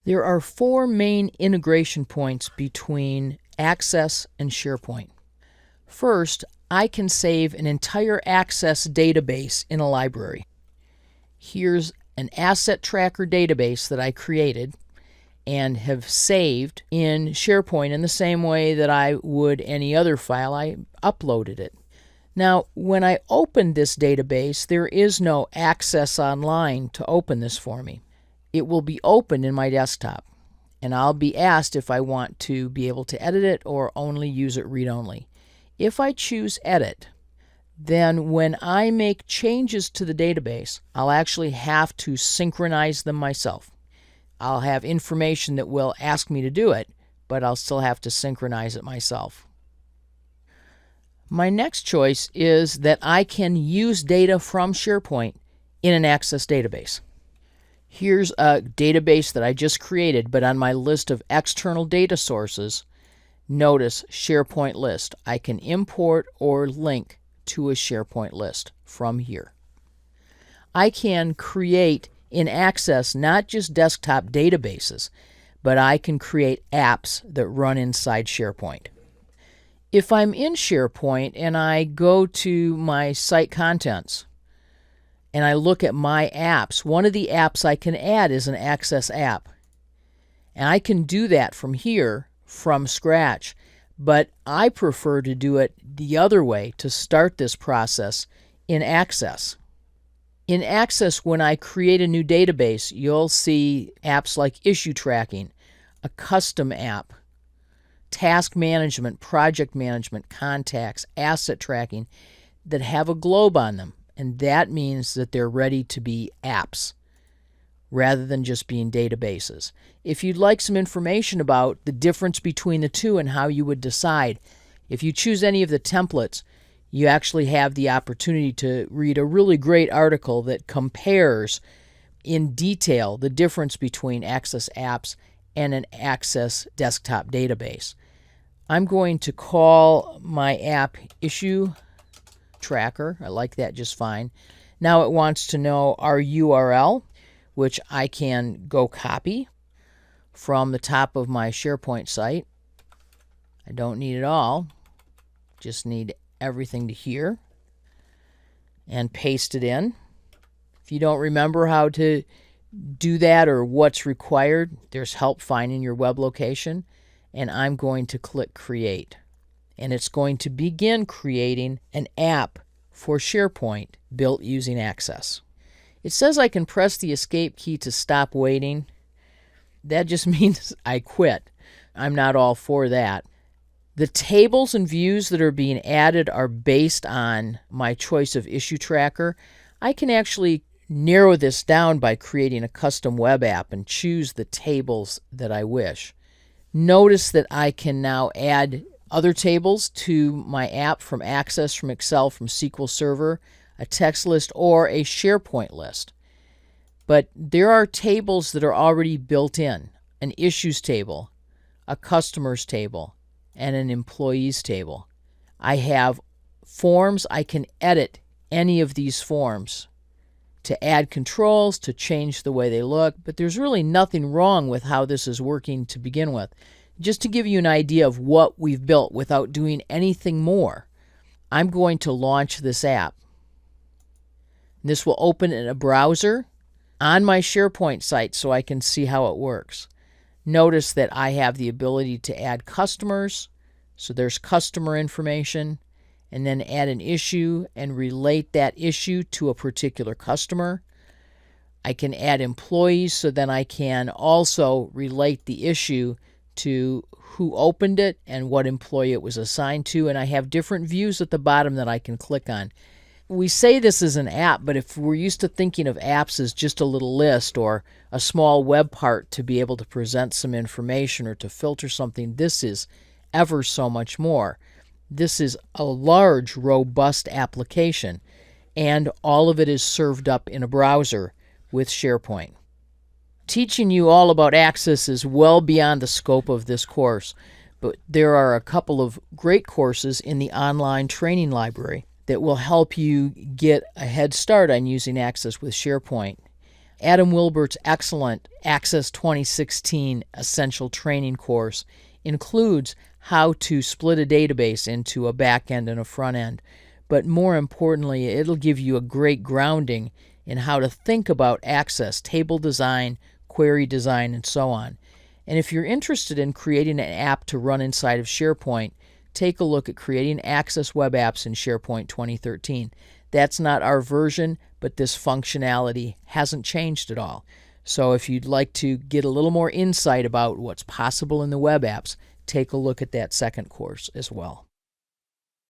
There are four main integration points between Access and SharePoint. First, I can save an entire Access database in a library. Here's an asset tracker database that I created and have saved in SharePoint in the same way that I would any other file. I uploaded it. Now, when I open this database, there is no Access Online to open this for me. It will be open in my desktop, and I'll be asked if I want to be able to edit it or only use it read-only. If I choose Edit, then when I make changes to the database, I'll actually have to synchronize them myself. I'll have information that will ask me to do it, but I'll still have to synchronize it myself. My next choice is that I can use data from SharePoint in an Access database. Here's a database that I just created, but on my list of external data sources, notice SharePoint list. I can import or link to a SharePoint list from here. I can create in Access not just desktop databases, but I can create apps that run inside SharePoint. If I'm in SharePoint and I go to my site contents and I look at my apps, one of the apps I can add is an Access app. And I can do that from here, from scratch, but I prefer to do it the other way to start this process in Access. In Access, when I create a new database, you'll see apps like issue tracking, a custom app, task management, project management, contacts, asset tracking that have a globe on them. And that means that they're ready to be apps rather than just being databases. If you'd like some information about the difference between the two and how you would decide, if you choose any of the templates, you actually have the opportunity to read a really great article that compares in detail the difference between Access apps and an Access desktop database. I'm going to call my app Issue Tracker. I like that just fine. Now it wants to know our URL, which I can go copy from the top of my SharePoint site. I don't need it all, just need everything to here, and paste it in. If you don't remember how to do that or what's required, there's help finding your web location, and I'm going to click Create. And it's going to begin creating an app for SharePoint built using Access. It says I can press the Escape key to stop waiting. That just means I quit. I'm not all for that. The tables and views that are being added are based on my choice of issue tracker. I can actually narrow this down by creating a custom web app and choose the tables that I wish. Notice that I can now add other tables to my app from Access, from Excel, from SQL Server, a text list, or a SharePoint list. But there are tables that are already built in, an issues table, a customers table, and an employees table. I have forms. I can edit any of these forms to add controls, to change the way they look, but there's really nothing wrong with how this is working to begin with. Just to give you an idea of what we've built without doing anything more, I'm going to launch this app. This will open in a browser on my SharePoint site so I can see how it works. Notice that I have the ability to add customers, so there's customer information, and then add an issue and relate that issue to a particular customer. I can add employees, so then I can also relate the issue to who opened it and what employee it was assigned to, and I have different views at the bottom that I can click on. We say this is an app, but if we're used to thinking of apps as just a little list or a small web part to be able to present some information or to filter something, this is ever so much more. This is a large, robust application, and all of it is served up in a browser with SharePoint. Teaching you all about Access is well beyond the scope of this course, but there are a couple of great courses in the online training library that will help you get a head start on using Access with SharePoint. Adam Wilbert's excellent Access 2016 Essential Training course includes how to split a database into a back end and a front end. But more importantly, it'll give you a great grounding in how to think about Access, table design, query design, and so on. And if you're interested in creating an app to run inside of SharePoint, take a look at creating Access web apps in SharePoint 2013. That's not our version, but this functionality hasn't changed at all. So if you'd like to get a little more insight about what's possible in the web apps, take a look at that second course as well.